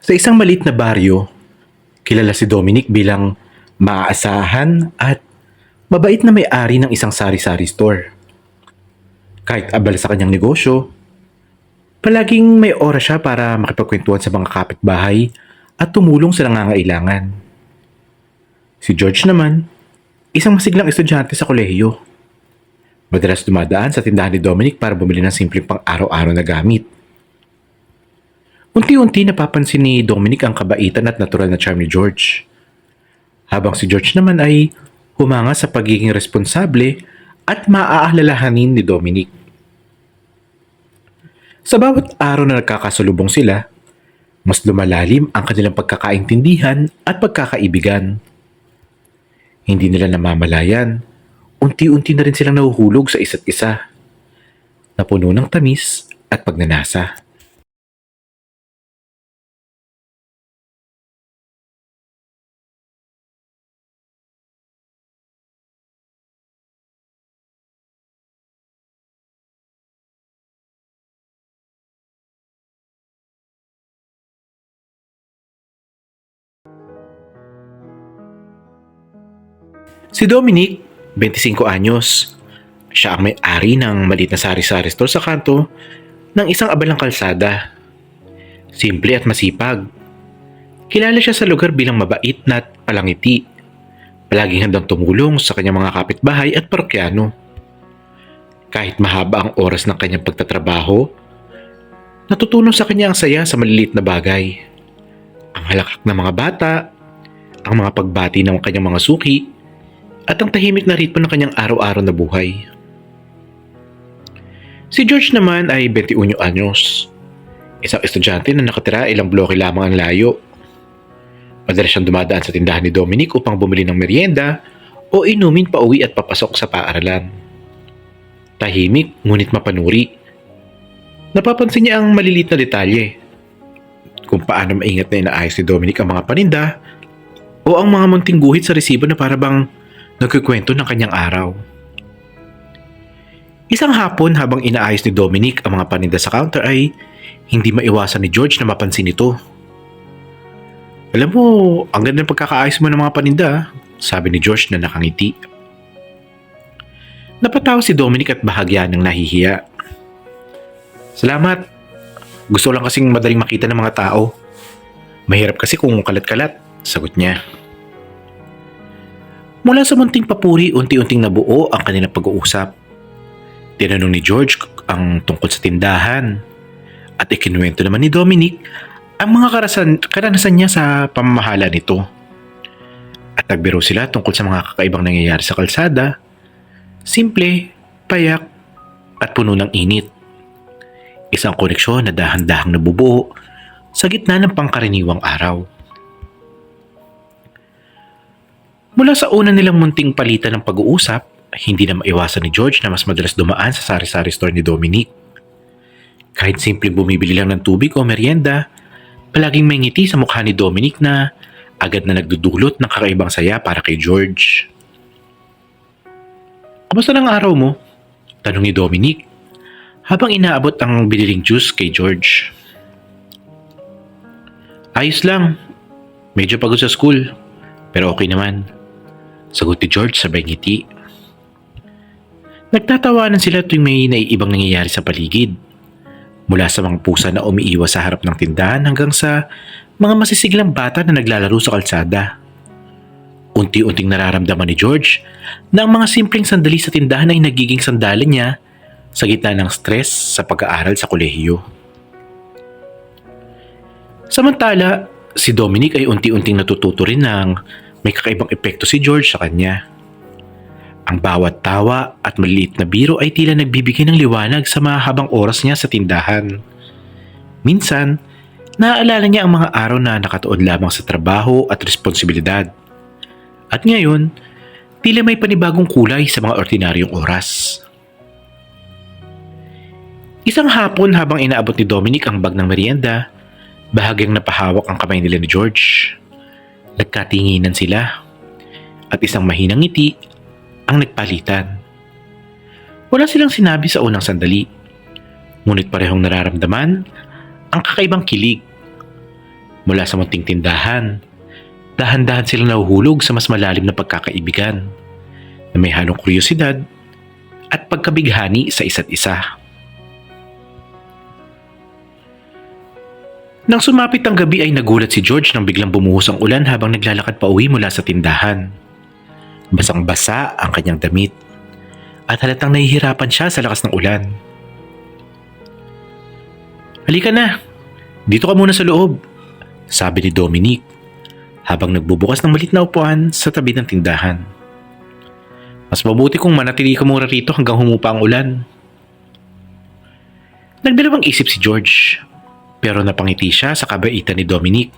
Sa isang maliit na baryo, kilala si Dominic bilang maaasahan at mabait na may-ari ng isang sari-sari store. Kahit abala sa kanyang negosyo, palaging may oras siya para makipagkwentuhan sa mga kapitbahay at tumulong sa nangangailangan. Si George naman, isang masiglang estudyante sa kolehiyo. Madalas dumadaan sa tindahan ni Dominic para bumili ng simpleng pang-araw-araw na gamit. Unti-unti napapansin ni Dominic ang kabaitan at natural na charm ni George. Habang si George naman ay humanga sa pagiging responsable at maaalalahanin ni Dominic. Sa bawat araw na nagkakasalubong sila, mas lumalalim ang kanilang pagkakaintindihan at pagkakaibigan. Hindi nila namamalayan, unti-unti na rin silang nahuhulog sa isa't isa, na puno ng tamis at pagnanasa. Si Dominic, 25 anyos. Siya ang may-ari ng maliit na sari-sari store sa kanto ng isang abalang kalsada. Simple at masipag. Kilala siya sa lugar bilang mabait na at palangiti. Palaging handang tumulong sa kanyang mga kapitbahay at parokyano. Kahit mahaba ang oras ng kanyang pagtatrabaho, natutunan sa kanya ang saya sa maliliit na bagay. Ang halakhak ng mga bata, ang mga pagbati ng kanyang mga suki, at ang tahimik na ritmo ng kanyang araw-araw na buhay. Si George naman ay 21 anyos. Isang estudyante na nakatira ilang bloke lamang ang layo. Madalas siyang dumadaan sa tindahan ni Dominic upang bumili ng merienda o inumin pauwi at papasok sa paaralan. Tahimik ngunit mapanuri. Napapansin niya ang maliliit na detalye. Kung paano maingat na inaayos ni Dominic ang mga paninda o ang mga munting guhit sa resibo na parabang nagkikwento ng kanyang araw. Isang hapon habang inaayos ni Dominic ang mga paninda sa counter ay hindi maiwasan ni George na mapansin ito. "Alam mo, ang ganda ng pagkakaayos mo ng mga paninda," sabi ni George na nakangiti. Napatawa si Dominic at bahagya ng nahihiya. "Salamat. Gusto lang kasing madaling makita ng mga tao. Mahirap kasi kung kalat-kalat," sagot niya. Mula sa munting papuri, unti-unting nabuo ang kanilang pag-uusap. Tinanong ni George ang tungkol sa tindahan at ikinuwento naman ni Dominic ang mga karanasan niya sa pamamahala nito. At nagbiro sila tungkol sa mga kakaibang nangyayari sa kalsada, simple, payak, at puno ng init. Isang koneksyon na dahan-dahang nabubuo sa gitna ng pangkaraniwang araw. Mula sa una nilang munting palitan ng pag-uusap, hindi na maiwasan ni George na mas madalas dumaan sa sari-sari store ni Dominic. Kahit simpleng bumibili lang ng tubig o merienda, palaging may ngiti sa mukha ni Dominic na agad na nagdudulot ng kakaibang saya para kay George. "Kamusta ng araw mo?" tanong ni Dominic habang inaabot ang biniling juice kay George. "Ayos lang. Medyo pagod sa school, pero okay naman," sagot ni George sabay ngiti. Nagtatawanan sila tuwing may naiibang nangyayari sa paligid. Mula sa mga pusa na umiiwas sa harap ng tindahan hanggang sa mga masisiglang bata na naglalaro sa kalsada. Unti-unting nararamdaman ni George na ang mga simpleng sandali sa tindahan ay nagiging sandalan niya sa gitna ng stress sa pag-aaral sa kolehiyo. Samantala, si Dominic ay unti-unting natututo rin ng may kakaibang epekto si George sa kanya. Ang bawat tawa at maliit na biro ay tila nagbibigay ng liwanag sa mahabang oras niya sa tindahan. Minsan, naaalala niya ang mga araw na nakatuon lamang sa trabaho at responsibilidad. At ngayon, tila may panibagong kulay sa mga ordinaryong oras. Isang hapon habang inaabot ni Dominic ang bag ng merienda, bahagyang napahawak ang kamay nila ni George. Nagkatinginan sila at isang mahinang ngiti ang nagpalitan. Wala silang sinabi sa unang sandali, ngunit parehong nararamdaman ang kakaibang kilig. Mula sa munting tindahan, dahan-dahan silang nahuhulog sa mas malalim na pagkakaibigan na may halong kuryosidad at pagkabighani sa isa't isa. Nang sumapit ang gabi ay nagulat si George nang biglang bumuhos ang ulan habang naglalakad pa uwi mula sa tindahan. Basang-basa ang kanyang damit at halatang nahihirapan siya sa lakas ng ulan. "Halika na, dito ka muna sa loob," sabi ni Dominic habang nagbubukas ng malit na upuan sa tabi ng tindahan. "Mas mabuti kung manatili ka muna rito hanggang humupa ang ulan." Nagdalawang isip si George pero napangiti siya sa kabaitan ni Dominic.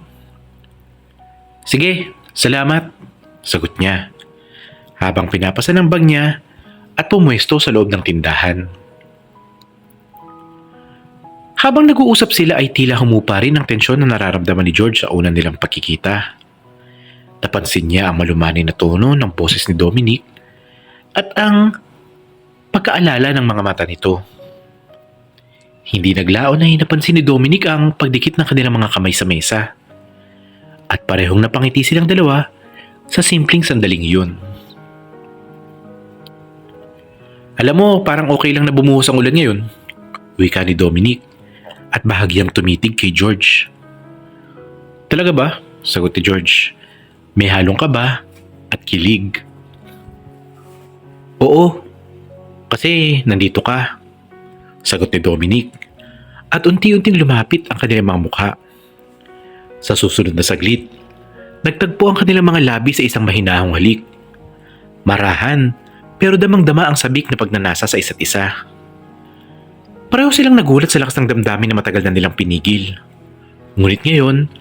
"Sige, salamat," sagot niya habang pinapasa ng bag niya at pumuesto sa loob ng tindahan. Habang nag-uusap sila ay tila humupa rin ang tensyon na nararamdaman ni George sa una nilang pagkikita. Napansin niya ang malumanay na tono ng boses ni Dominic at ang pagkaalala ng mga mata nito. Hindi naglaon ay napansin ni Dominic ang pagdikit ng kanilang mga kamay sa mesa at parehong napangiti silang dalawa sa simpleng sandaling iyon. "Alam mo, parang okay lang na bumuhos ang ulan ngayon," wika ni Dominic at bahagyang tumitig kay George. "Talaga ba?" sagot ni George. May halong kaba at kilig. "Oo, kasi nandito ka," sagot ni Dominic at unti-unting lumapit ang kanilang mga mukha. Sa susunod na saglit, nagtagpo ang kanilang mga labi sa isang mahinahong halik. Marahan pero damang-dama ang sabik na pagnanasa sa isa't isa. Pareho silang nagulat sa lakas ng damdamin na matagal na nilang pinigil. Ngunit ngayon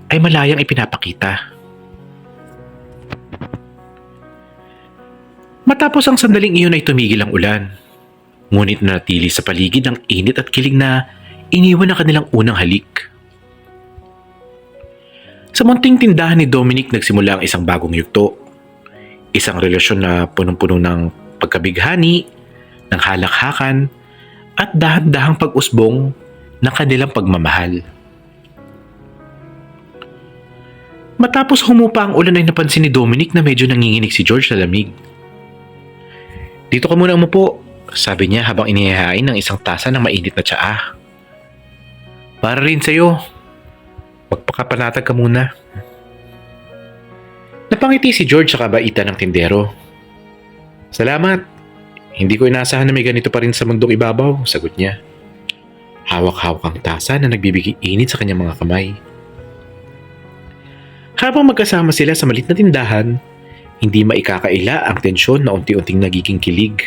ay malayang ipinapakita. Matapos ang sandaling iyon ay tumigil ang ulan. Ngunit nanatili sa paligid ang init at kilig na iniwan ng kanilang unang halik. Sa munting tindahan ni Dominic nagsimula ang isang bagong yugto. Isang relasyon na punong-puno ng pagkabighani, ng halakhakan, at dahan-dahang pag-usbong ng kanilang pagmamahal. Matapos humupa ang ulan ay napansin ni Dominic na medyo nanginginig si George sa lamig. "Dito ka muna umupo," sabi niya habang inihahain ng isang tasa ng mainit na tsaa. "Para rin sa'yo. Magpakapanatag ka muna." Napangiti si George sa kabaitan ng tindero. "Salamat. Hindi ko inaasahan na may ganito pa rin sa mundong ibabaw," sagot niya. Hawak-hawak ang tasa na nagbibigay init sa kanyang mga kamay. Habang magkasama sila sa malit na tindahan, hindi maikakaila ang tensyon na unti-unting nagiging kilig.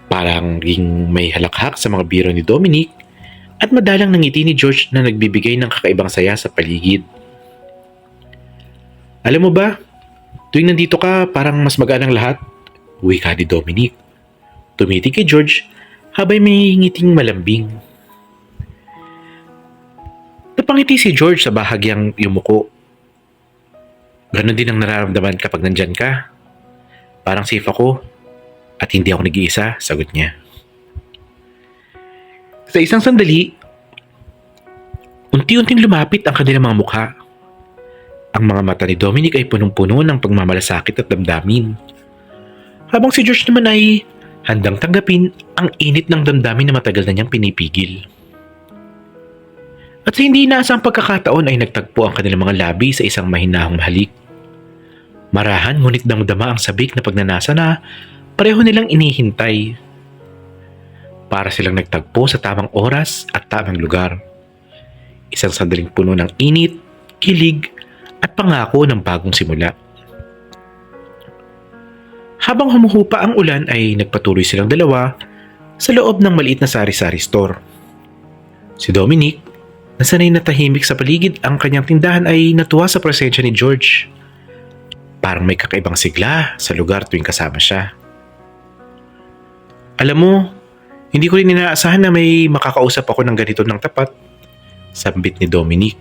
Parang naging may halakhak sa mga biro ni Dominic at madalang nangiti ni George na nagbibigay ng kakaibang saya sa paligid. "Alam mo ba, tuwing nandito ka parang mas magaan ang lahat," wika ni Dominic. Tumitig kay George habang may ngiting malambing. Napangiti si George sa bahagyang yumuko. "Ganon din ang nararamdaman kapag nandyan ka. Parang safe ako at hindi ako nag-iisa," sagot niya. Sa isang sandali, unti-unting lumapit ang kanilang mga mukha. Ang mga mata ni Dominic ay punong-puno ng pagmamalasakit at damdamin. Habang si George naman ay handang tanggapin ang init ng damdamin na matagal na niyang pinipigil. At sa hindi inaasang pagkakataon ay nagtagpo ang kanilang mga labi sa isang mahinahong halik. Marahan ngunit damdama ang sabik na pagnanasa na pareho nilang inihintay. Para silang nagtagpo sa tamang oras at tamang lugar. Isang sandaling puno ng init, kilig, at pangako ng bagong simula. Habang humuhupa ang ulan ay nagpatuloy silang dalawa sa loob ng maliit na sari-sari store. Si Dominic, na sanay na tahimik sa paligid ang kanyang tindahan ay natuwa sa presensya ni George. Parang may kakaibang sigla sa lugar tuwing kasama siya. "Alam mo, hindi ko rin inaasahan na may makakausap ako ng ganito ng tapat," sambit ni Dominic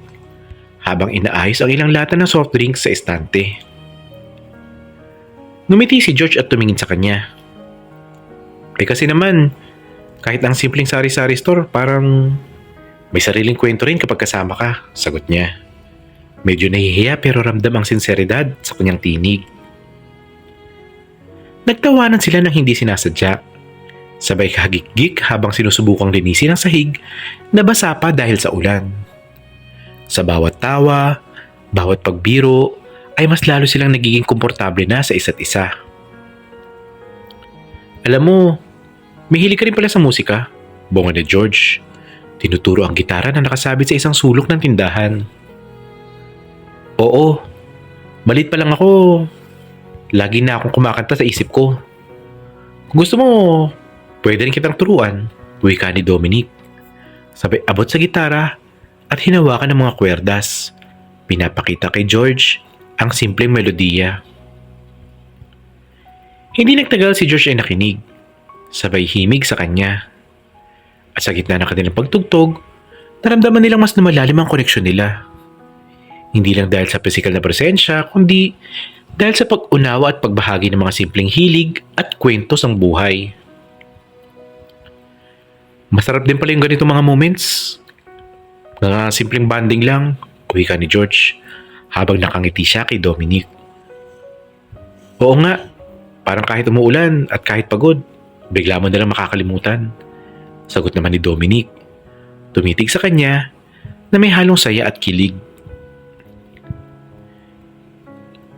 habang inaayos ang ilang lata ng soft drinks sa estante. Ngumiti si George at tumingin sa kanya. Kasi naman, kahit ang simpleng sari-sari store, parang May sariling kwento rin kapag kasama ka, sagot niya. Medyo nahihiya pero ramdam ang sinseridad sa kanyang tinig. Nagtawanan sila ng hindi sinasadya. Sabay kahagik-gik habang sinusubukang linisin ang sahig na basa pa dahil sa ulan. Sa bawat tawa, bawat pagbiro, ay mas lalo silang nagiging komportable na sa isa't isa. Alam mo, may hilig ka rin pala sa musika, bonga ni George. Tinuturo ang gitara na nakasabit sa isang sulok ng tindahan. Oo, malit pa lang ako. Lagi na akong kumakanta sa isip ko. Kung gusto mo, pwede rin kitang turuan, wika ni Dominic. Sabay abot sa gitara at hinawakan ng mga kwerdas. Pinapakita kay George ang simpleng melodiya. Hindi nagtagal si George ay nakinig. Sabay himig sa kanya. At sa gitna ng kanilang pagtugtog, naramdaman nilang mas lumalalim ang koneksyon nila. Hindi lang dahil sa physical na presensya, kundi dahil sa pag-unawa at pagbahagi ng mga simpleng hilig at kwento ng buhay. Masarap din pala yung ganitong mga moments. Mga simpleng bonding lang, wika ni George habang nakangiti siya kay Dominic. Oo nga, parang kahit umuulan at kahit pagod, bigla mo nalang makakalimutan. Sagot naman ni Dominic. Tumitig sa kanya na may halong saya at kilig.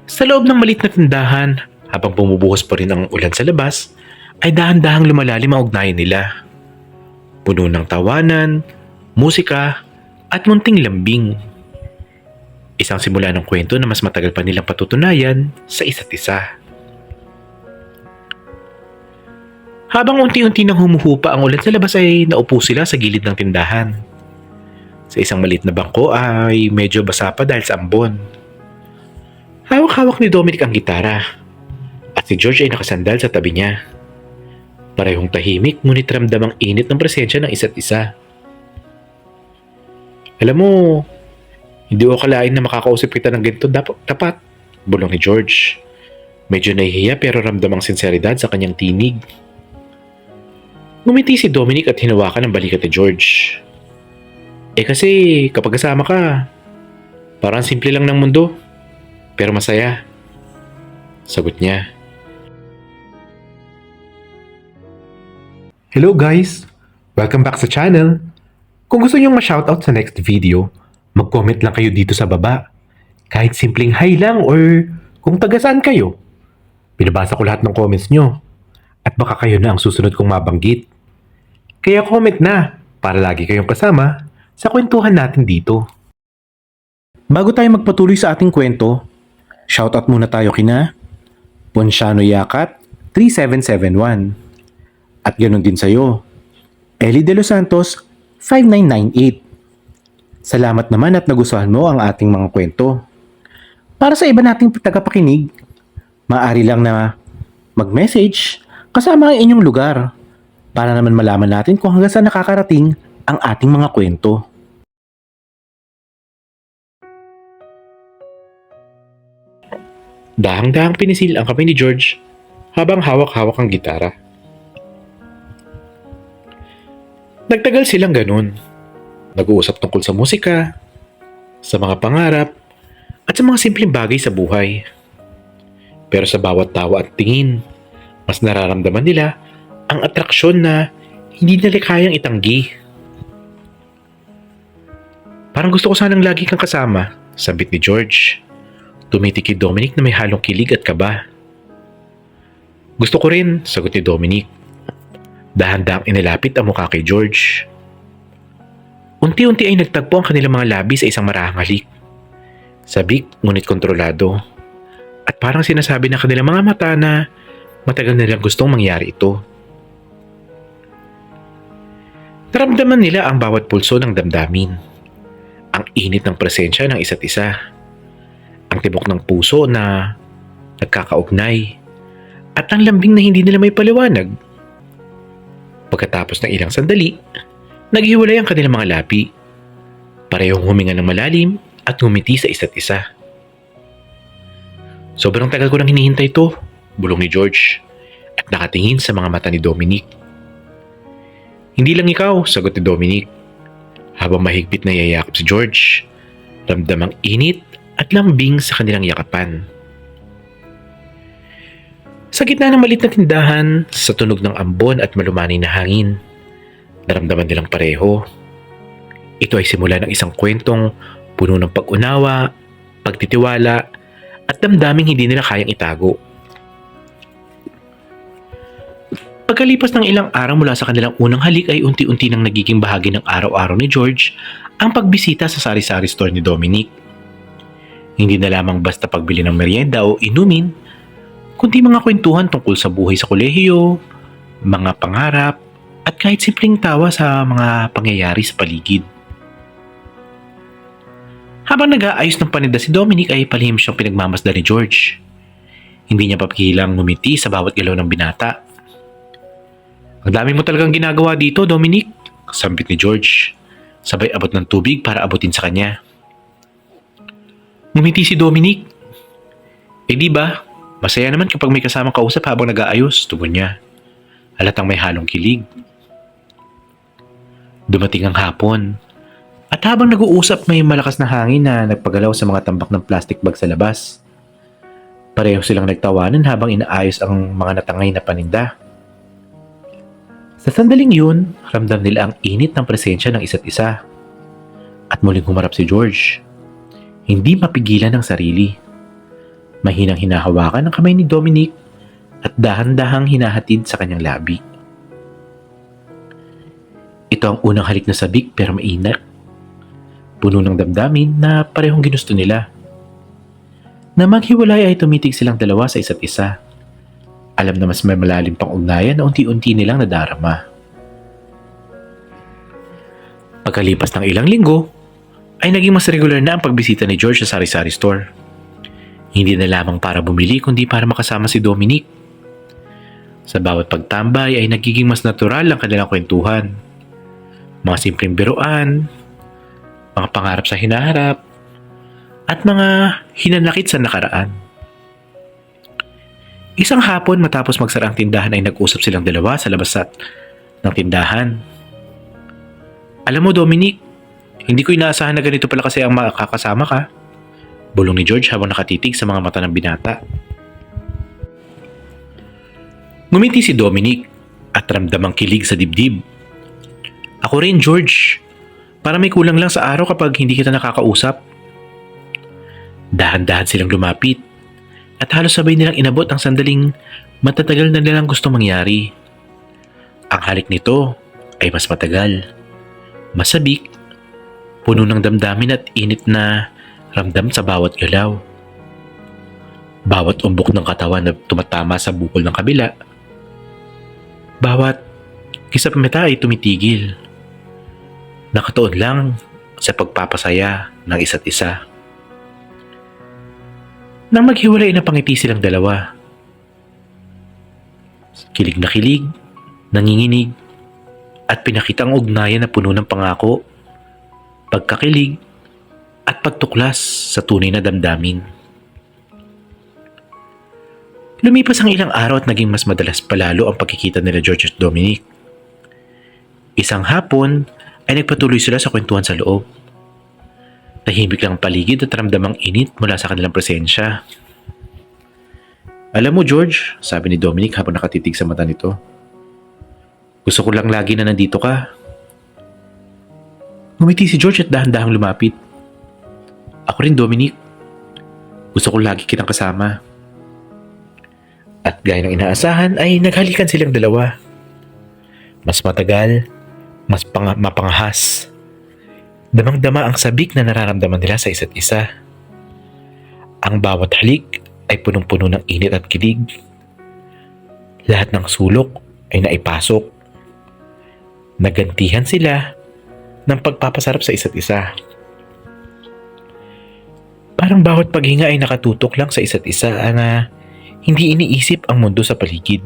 Sa loob ng maliit na tindahan, habang bumubuhos pa rin ang ulan sa labas, ay dahan-dahang lumalalim ang ugnayan nila. Puno ng tawanan, musika, at munting lambing. Isang simula ng kwento na mas matagal pa nilang patutunayan sa isa't isa. Habang unti-unti nang humuhupa ang ulan sa labas ay naupo sila sa gilid ng tindahan. Sa isang maliit na bangko ay medyo basa pa dahil sa ambon. Hawak-hawak ni Dominic ang gitara at si George ay nakasandal sa tabi niya. Parehong tahimik ngunit ramdam ang init ng presensya ng isa't isa. Alam mo, hindi ko akalain na makakausap kita ng ganito tapat, bulong ni George. Medyo nahihiya pero ramdam ang sinseridad sa kanyang tinig. Ngumiti si Dominic at hinawakan ang balikat ni George. Kasi kapag kasama ka, parang simple lang ng mundo, pero masaya. Sagot niya. Hello guys! Welcome back sa channel! Kung gusto niyong ma-shoutout sa next video, mag-comment lang kayo dito sa baba. Kahit simpleng hi lang or kung taga saan kayo. Binabasa ko lahat ng comments nyo. At baka kayo na ang susunod kong mabanggit. Kaya comment na para lagi kayong kasama sa kwentuhan natin dito. Bago tayo magpatuloy sa ating kwento, shoutout muna tayo kina Ponciano Yakat 3771 at ganoon din sa'yo Ellie De Los Santos 5998. Salamat naman at nagustuhan mo ang ating mga kwento. Para sa iba nating tagapakinig, maaari lang na mag-message kasama ang inyong lugar para naman malaman natin kung hanggang saan nakakarating ang ating mga kwento. Dahang-dahang pinisil ang kamay ni George habang hawak-hawak ang gitara. Nagtagal silang ganun. Nag-uusap tungkol sa musika, sa mga pangarap, at sa mga simpleng bagay sa buhay. Pero sa bawat tawa at tingin, mas nararamdaman nila ang atraksyon na hindi nila kayang itanggi. Parang gusto ko sanang lagi kang kasama, sabit ni George. Tumitik kay Dominic na may halong kilig at kaba. Gusto ko rin, sagot ni Dominic. Dahan-dahang inilapit ang mukha kay George. Unti-unti ay nagtagpo ang kanilang mga labi sa isang marahang halik. Sabik ngunit kontrolado. At parang sinasabi ng kanilang mga mata na matagal nilang gustong mangyari ito. Naramdaman nila ang bawat pulso ng damdamin. Ang init ng presensya ng isa't isa. Ang tibok ng puso na nagkakaugnay. At ang lambing na hindi nila may paliwanag. Pagkatapos ng ilang sandali, naghiwalay ang kanilang mga labi. Parehong huminga ng malalim at ngumiti sa isa't isa. Sobrang tagal ko nang hinihintay ito, bulong ni George at nakatingin sa mga mata ni Dominic. Hindi lang ikaw, sagot ni Dominic. Habang mahigpit na yayakap si George, ramdam ang init at lambing sa kanilang yakapan. Sa gitna ng maliit na tindahan, sa tunog ng ambon at malumanay na hangin, naramdaman nilang pareho. Ito ay simula ng isang kwentong puno ng pag-unawa, pagtitiwala, at damdaming hindi nila kayang itago. Pagkalipas ng ilang araw mula sa kanilang unang halik ay unti-unti nang nagiging bahagi ng araw-araw ni George ang pagbisita sa sari-sari store ni Dominic. Hindi na lamang basta pagbili ng merienda o inumin, kundi mga kwentuhan tungkol sa buhay sa kolehiyo, mga pangarap, at kahit simpleng tawa sa mga pangyayari sa paligid. Habang nag-aayos ng paninda si Dominic ay palihim siyang pinagmamasdan ni George. Hindi niya papigilang ngumiti sa bawat galaw ng binata. "Ang dami mo talagang ginagawa dito, Dominic," sambit ni George, sabay abot ng tubig para abutin sa kanya. Ngumiti si Dominic. Di ba? Masaya naman kapag may kasamang kausap habang nag-aayos," tugon niya. Halatang may halong kilig. Dumating ang hapon, at habang nag-uusap may malakas na hangin na nagpagalaw sa mga tambak ng plastic bag sa labas. Pareho silang nagtawanan habang inaayos ang mga natangay na paninda. Sa sandaling yun, ramdam nila ang init ng presensya ng isa't isa. At muling humarap si George. Hindi mapigilan ng sarili. Mahinang hinahawakan ng kamay ni Dominic at dahan-dahang hinahatid sa kanyang labi. Ito ang unang halik na sabik pero mainak. Puno ng damdamin na parehong ginusto nila. Na maghiwalay ay tumitig silang dalawa sa isa't isa. Alam na mas may malalim pang ugnayan na unti-unti nilang nadarama. Pagkalipas ng ilang linggo, ay naging mas regular na ang pagbisita ni George sa sari-sari store. Hindi na lamang para bumili kundi para makasama si Dominic. Sa bawat pagtambay ay nagiging mas natural ang kanilang kwentuhan. Mga simpleng biruan, mga pangarap sa hinaharap, at mga hinanakit sa nakaraan. Isang hapon matapos magsara ang tindahan ay nag-usap silang dalawa sa labas ng tindahan. "Alam mo, Dominic, hindi ko inaasahan na ganito pala kasi ang makakasama ka," bulong ni George habang nakatitig sa mga mata ng binata. Ngumiti si Dominic at ramdam ang kilig sa dibdib. "Ako rin, George. Para may kulang lang sa araw kapag hindi kita nakakausap." Dahan-dahan silang lumapit at halos sabay nilang inabot ang sandaling matatagal na nilang gusto mangyari. Ang halik nito ay mas matagal, masabik, puno ng damdamin at init na ramdam sa bawat galaw. Bawat umbok ng katawan na tumatama sa bukol ng kabila. Bawat kisap mata ay tumitigil. Nakatuon lang sa pagpapasaya ng isa't isa. Nang maghiwalay na pangiti silang dalawa. Kilig na kilig, nanginginig, at pinakita ang ugnayan na puno ng pangako, pagkakilig, at pagtuklas sa tunay na damdamin. Lumipas ang ilang araw at naging mas madalas palalo ang pagkikita nila George at Dominic. Isang hapon ay nagpatuloy sila sa kwentuhan sa loob. Tahimik lang ang paligid at ramdam ang init mula sa kanilang presensya. "Alam mo, George," sabi ni Dominic habang nakatitig sa mata nito, "gusto ko lang lagi na nandito ka." Ngumiti si George at dahan-dahang lumapit. "Ako rin, Dominic. Gusto ko lagi kitang kasama." At gaya ng inaasahan ay naghalikan silang dalawa. Mas matagal, mas mapangahas. Damang-dama ang sabik na nararamdaman nila sa isa't isa. Ang bawat halik ay punong-puno ng init at kilig. Lahat ng sulok ay naipasok. Nagantihan sila ng pagpapasarap sa isa't isa. Parang bawat paghinga ay nakatutok lang sa isa't isa na hindi iniisip ang mundo sa paligid.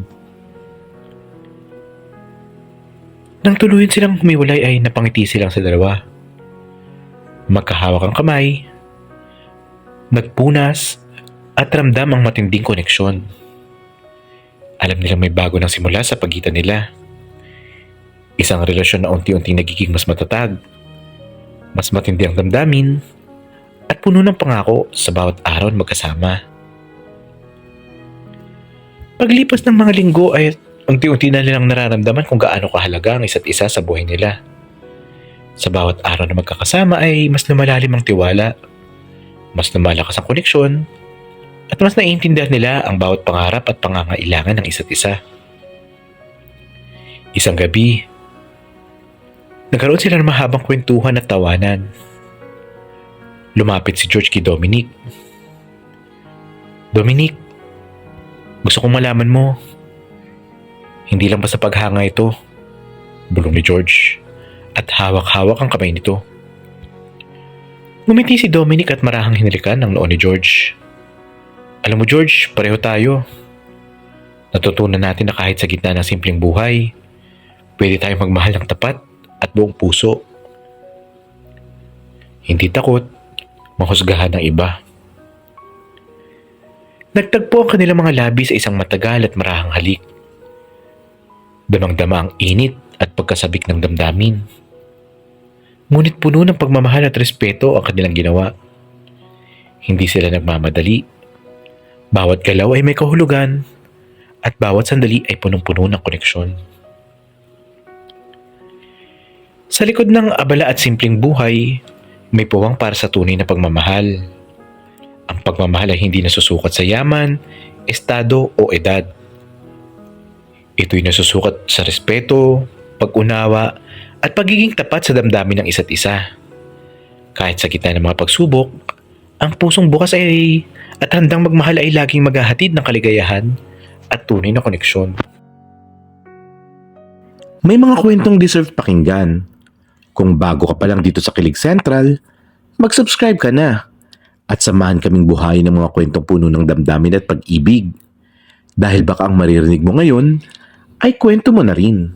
Nang tuluyan silang humiwalay ay napangiti silang sa dalawa. Magkahawak ang kamay, nagpunas, at ramdam ang matinding koneksyon. Alam nilang may bago ng simula sa pagitan nila. Isang relasyon na unti-unting nagiging mas matatag, Mas matindi ang damdamin at puno ng pangako sa bawat araw na magkasama. Paglipas ng mga linggo ay unti-unti na nilang nararamdaman kung gaano kahalaga ang isa't isa sa buhay nila. Sa bawat araw na magkakasama ay mas lumalalim ang tiwala, mas lumalakas ang koneksyon, at mas naiintindihan nila ang bawat pangarap at pangangailangan ng isa't isa. Isang gabi, nagkaroon sila ng mahabang kwentuhan at tawanan. Lumapit si George kay Dominic. Dominic, gusto kong malaman mo, hindi lang basta paghanga ito, bulong ni George, at hawak-hawak ang kamay nito. Ngumiti si Dominic at marahang hinalikan ng noo ni George. Alam mo George, pareho tayo. Natutunan natin na kahit sa gitna ng simpleng buhay, pwede tayong magmahal ng tapat at buong puso. Hindi takot, mahusgahan ng iba. Nagtagpo ang kanilang mga labi sa isang matagal at marahang halik. Damang-dama ang init at pagkasabik ng damdamin. Ngunit puno ng pagmamahal at respeto ang kanilang ginawa. Hindi sila nagmamadali. Bawat galaw ay may kahulugan at bawat sandali ay punong-puno ng koneksyon. Sa likod ng abala at simpleng buhay, may puwang para sa tunay na pagmamahal. Ang pagmamahal ay hindi nasusukat sa yaman, estado o edad. Ito'y nasusukat sa respeto, pag-unawa, at pagiging tapat sa damdamin ng isa't isa. Kahit sa gitna ng mga pagsubok, ang pusong bukas ay at handang magmahal ay laging maghahatid ng kaligayahan at tunay na koneksyon. May mga kwentong deserve pakinggan. Kung bago ka pa lang dito sa Kilig Central, mag-subscribe ka na at samahan kaming buhayin ng mga kwentong puno ng damdamin at pag-ibig. Dahil baka ang maririnig mo ngayon ay kwento mo na rin.